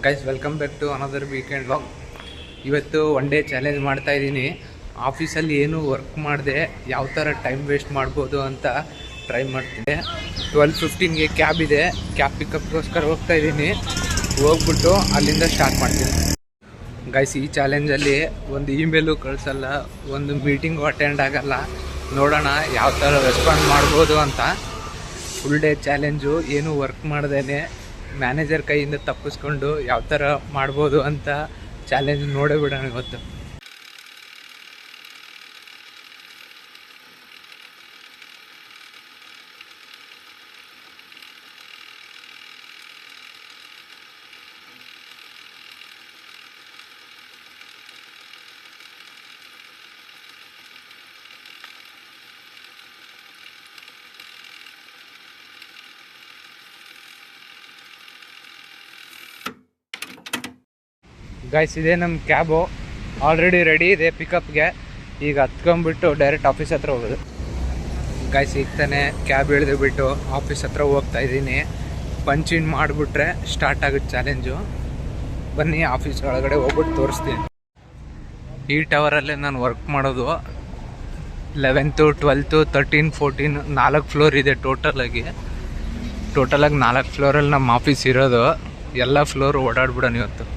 Guys, welcome back to another weekend vlog. ಇವತ್ತು one day challenge ಮಾಡ್ತಾ ಇದ್ದೀನಿ. ಆಫೀಸಲ್ಲಿ ಏನು ವರ್ಕ್ ಮಾಡಿದೆ ಯಾವ ಥರ ಟೈಮ್ ವೇಸ್ಟ್ ಮಾಡ್ಬೋದು ಅಂತ ಟ್ರೈ ಮಾಡ್ತಿದ್ದೆ. 12:15ಗೆ ಕ್ಯಾಬ್ ಇದೆ, ಕ್ಯಾಬ್ ಪಿಕಪ್ಗೋಸ್ಕರ ಹೋಗ್ತಾ ಇದ್ದೀನಿ. ಹೋಗ್ಬಿಟ್ಟು ಅಲ್ಲಿಂದ ಸ್ಟಾರ್ಟ್ ಮಾಡ್ತೀನಿ. ಗೈಸ್, ಈ ಚಾಲೆಂಜಲ್ಲಿ ಒಂದು ಇಮೇಲು ಕಳಿಸಲ್ಲ, ಒಂದು ಮೀಟಿಂಗು ಅಟೆಂಡ್ ಆಗಲ್ಲ. ನೋಡೋಣ ಯಾವ ಥರ ರೆಸ್ಪಾಂಡ್ ಮಾಡ್ಬೋದು ಅಂತ. ಫುಲ್ ಡೇ ಚಾಲೆಂಜು, ಏನು ವರ್ಕ್ ಮಾಡ್ದೇನೆ ಮ್ಯಾನೇಜರ್ ಕೈಯಿಂದ ತಪ್ಪಿಸ್ಕೊಂಡು ಯಾವ ಥರ ಮಾಡ್ಬೋದು ಅಂತ ಚಾಲೆಂಜ್ ನೋಡೇ ಬಿಡೋಣ ಇವತ್ತು. ಗೈಸ್, ಇದೇ ನಮ್ಮ ಕ್ಯಾಬು, ಆಲ್ರೆಡಿ ರೆಡಿ ಇದೆ ಪಿಕಪ್ಗೆ. ಈಗ ಹತ್ಕೊಂಡ್ಬಿಟ್ಟು ಡೈರೆಕ್ಟ್ ಆಫೀಸ್ ಹತ್ರ ಹೋಗೋದು. ಗೈಸ್, ಈಗ ತಾನೇ ಕ್ಯಾಬ್ ಇಳಿದು ಬಿಟ್ಟು ಆಫೀಸ್ ಹತ್ರ ಹೋಗ್ತಾ ಇದ್ದೀನಿ. ಪಂಚ್ ಇನ್ ಮಾಡಿಬಿಟ್ರೆ ಸ್ಟಾರ್ಟ್ ಆಗುತ್ತೆ ಚಾಲೆಂಜು. ಬನ್ನಿ ಆಫೀಸ್ ಒಳಗಡೆ ಹೋಗ್ಬಿಟ್ಟು ತೋರಿಸ್ತೀನಿ. ಈ ಟವರಲ್ಲೇ ನಾನು ವರ್ಕ್ ಮಾಡೋದು. 11th, 12th, 13, 14 4 ಫ್ಲೋರ್ ಇದೆ ಟೋಟಲಾಗಿ 4 ಫ್ಲೋರಲ್ಲಿ ನಮ್ಮ ಆಫೀಸ್ ಇರೋದು. ಎಲ್ಲ ಫ್ಲೋರ್ ಓಡಾಡ್ಬಿಡೋಣ ಇವತ್ತು.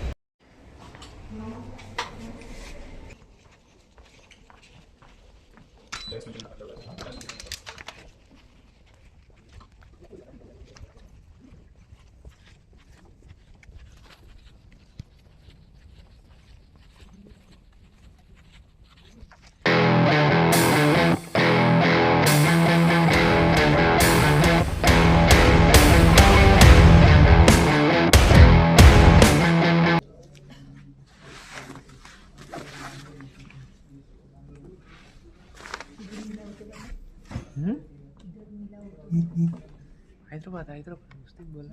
हैदराबाद मुस्लिम बोला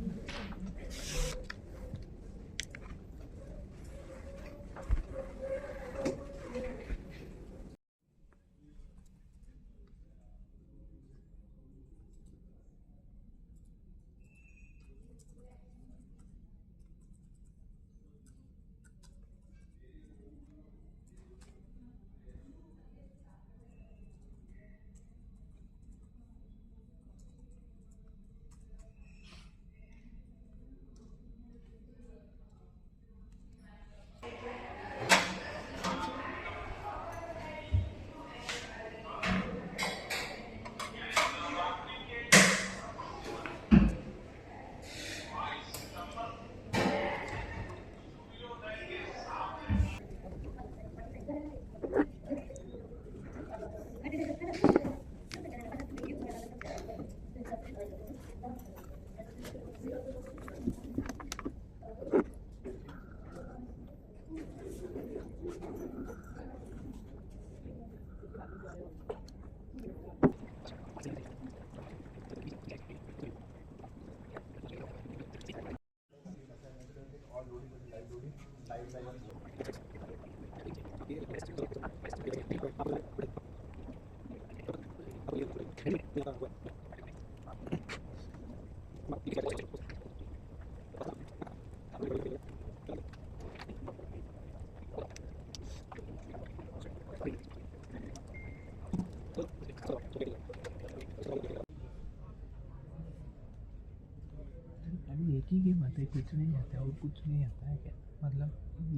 अभी एक ही गेम आता है, कुछ नहीं आता है और कुछ नहीं आता है क्या? मतलब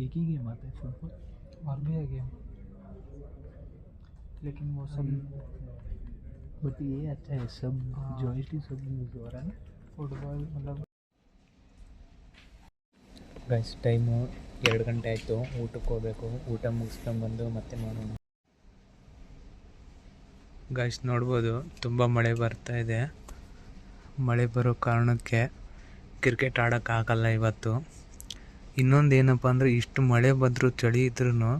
एक ही गेम आता है फुटबॉल और भी है गेम, लेकिन वो सब बट ये अच्छा है, सब जॉयस्टिक सब यूज हो रहा है ना फुटबॉल. मतलब ಗೈಸ್, ಟೈಮು 2 ಗಂಟೆ ಆಯಿತು. ಊಟಕ್ಕೆ ಹೋಗಬೇಕು. ಊಟ ಮುಗಿಸ್ಕೊಂಡ್ಬಂದು ಮತ್ತೆ ಮಾಡೋಣ. ಗೈಸ್, ನೋಡ್ಬೋದು ತುಂಬ ಮಳೆ ಬರ್ತಾ ಇದೆ. ಮಳೆ ಬರೋ ಕಾರಣಕ್ಕೆ ಕ್ರಿಕೆಟ್ ಆಡೋಕ್ಕಾಗಲ್ಲ ಇವತ್ತು. ಇನ್ನೊಂದು ಏನಪ್ಪ ಅಂದರೆ, ಇಷ್ಟು ಮಳೆ ಬಂದರೂ ಚಳಿ ಇದ್ರೂ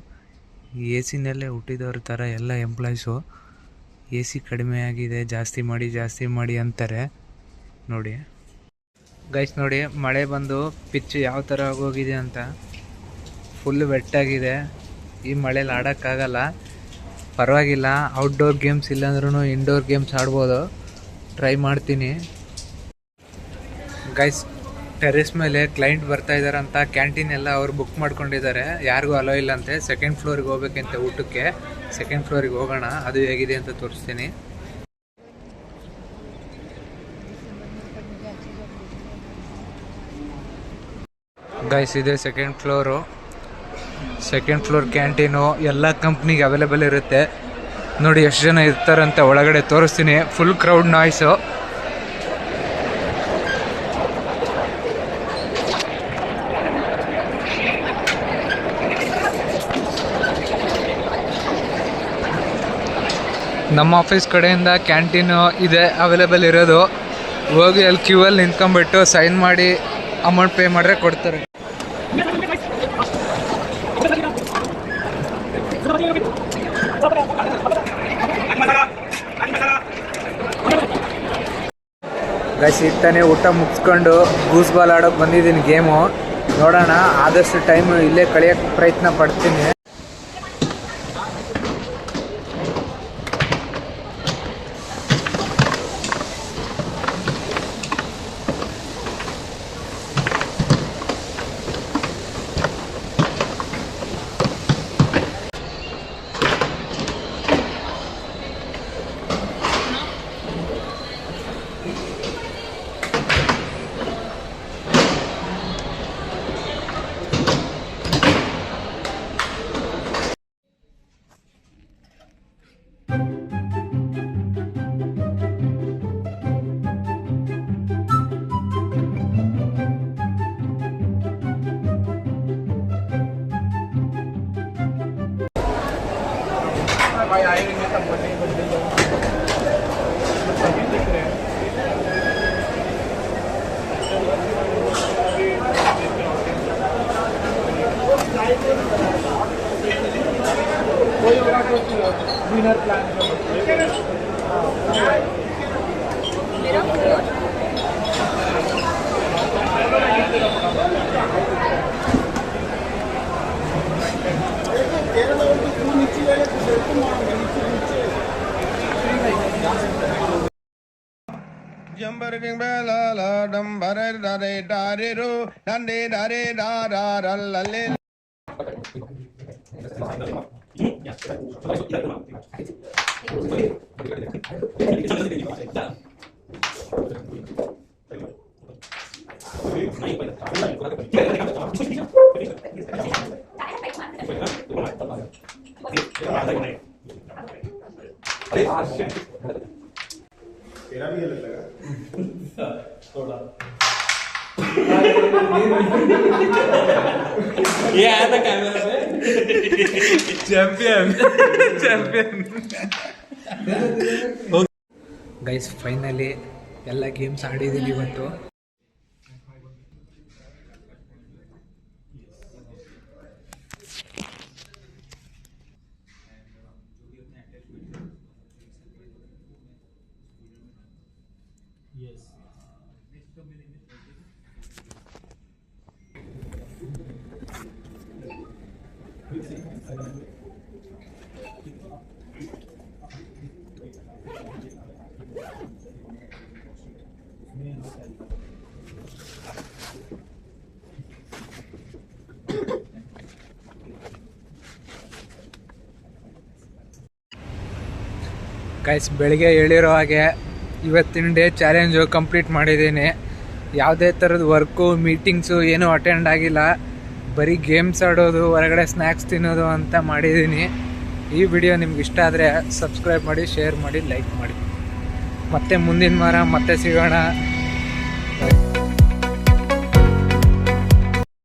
ಎ ಸಿನಲ್ಲೇ ಹುಟ್ಟಿದವ್ರ ಥರ ಎಲ್ಲ ಎಂಪ್ಲಾಯೀಸು ಎ ಸಿ ಕಡಿಮೆ ಆಗಿದೆ, ಜಾಸ್ತಿ ಮಾಡಿ ಅಂತಾರೆ ನೋಡಿ. ಗೈಸ್ ನೋಡಿ ಮಳೆ ಬಂದು ಪಿಚ್ ಯಾವ ಥರ ಆಗೋಗಿದೆ ಅಂತ. ಫುಲ್ ವೆಟ್ಟಾಗಿದೆ. ಈ ಮಳೇಲಿ ಆಡೋಕ್ಕಾಗಲ್ಲ. ಪರವಾಗಿಲ್ಲ, ಔಟ್ಡೋರ್ ಗೇಮ್ಸ್ ಇಲ್ಲಾಂದ್ರೂ ಇಂಡೋರ್ ಗೇಮ್ಸ್ ಆಡ್ಬೋದು. ಟ್ರೈ ಮಾಡ್ತೀನಿ. ಗೈಸ್ ಟೆರೆಸ್ ಮೇಲೆ ಕ್ಲೈಂಟ್ ಬರ್ತಾ ಇದ್ದಾರೆ ಅಂತ ಕ್ಯಾಂಟೀನ್ ಎಲ್ಲ ಅವ್ರು ಬುಕ್ ಮಾಡ್ಕೊಂಡಿದ್ದಾರೆ. ಯಾರಿಗೂ ಅಲೋ ಇಲ್ಲ ಅಂತೆ. ಸೆಕೆಂಡ್ ಫ್ಲೋರಿಗೆ ಹೋಗ್ಬೇಕಂತೆ ಊಟಕ್ಕೆ. ಸೆಕೆಂಡ್ ಫ್ಲೋರಿಗೆ ಹೋಗೋಣ, ಅದು ಹೇಗಿದೆ ಅಂತ ತೋರಿಸ್ತೀನಿ. ಗೈಸ್ ಇದೆ second floor. Second floor canteen ಎಲ್ಲ ಕಂಪ್ನಿಗೆ ಅವೈಲೇಬಲ್ ಇರುತ್ತೆ. ನೋಡಿ ಎಷ್ಟು ಜನ ಇರ್ತಾರಂತೆ ಒಳಗಡೆ, ತೋರಿಸ್ತೀನಿ. Full crowd noise. ನಮ್ಮ ಆಫೀಸ್ ಕಡೆಯಿಂದ ಕ್ಯಾಂಟೀನು ಇದೆ ಅವೈಲೇಬಲ್ ಇರೋದು. ಹೋಗಿ ಅಲ್ಲಿ ಕ್ಯೂ ಅಲ್ಲಿ ನಿಂತ್ಕೊಂಡ್ಬಿಟ್ಟು ಸೈನ್ ಮಾಡಿ ಅಮೌಂಟ್ ಪೇ ಮಾಡಿದ್ರೆ ಕೊಡ್ತಾರೆ. ಗೈಸ್ ಈಗ ತಾನೇ ಊಟ ಮುಗಿಸ್ಕೊಂಡು ಗೂಸ್ ಬಾಲ್ ಆಡೋಕೆ ಬಂದಿದ್ದೀನಿ ಗೇಮು. ನೋಡೋಣ, ಆದಷ್ಟು ಟೈಮು ಇಲ್ಲೇ ಕಳೆಯೋಕ್ಕೆ ಪ್ರಯತ್ನ ಪಡ್ತೀನಿ. Winner plan Jumper king bella la dum bare dare dare ro dande dare da da ra la le. तेरा भी गलत लगा थोड़ा ये आया था कैमरा पे चैंपियन ಗೈಸ್ ಫೈನಲಿ ಎಲ್ಲ ಗೇಮ್ಸ್ ಆಡಿದ್ದೀನಿ ಇವತ್ತು. ಗೈಸ್ ಬೆಳಿಗ್ಗೆ ಹೇಳಿರೋ ಹಾಗೆ ಇವತ್ತಿನ ಡೇ ಚಾಲೆಂಜು ಕಂಪ್ಲೀಟ್ ಮಾಡಿದ್ದೀನಿ. ಯಾವುದೇ ಥರದ ವರ್ಕು ಮೀಟಿಂಗ್ಸು ಏನೂ ಅಟೆಂಡ್ ಆಗಿಲ್ಲ. ಬರೀ ಗೇಮ್ಸ್ ಆಡೋದು, ಹೊರಗಡೆ ಸ್ನ್ಯಾಕ್ಸ್ ತಿನ್ನೋದು ಅಂತ ಮಾಡಿದ್ದೀನಿ. ಈ ವಿಡಿಯೋ ನಿಮ್ಗೆ ಇಷ್ಟ ಆದರೆ ಸಬ್ಸ್ಕ್ರೈಬ್ ಮಾಡಿ, ಶೇರ್ ಮಾಡಿ, ಲೈಕ್ ಮಾಡಿ. ಮತ್ತೆ ಮುಂದಿನ ವಾರ ಮತ್ತೆ ಸಿಗೋಣ.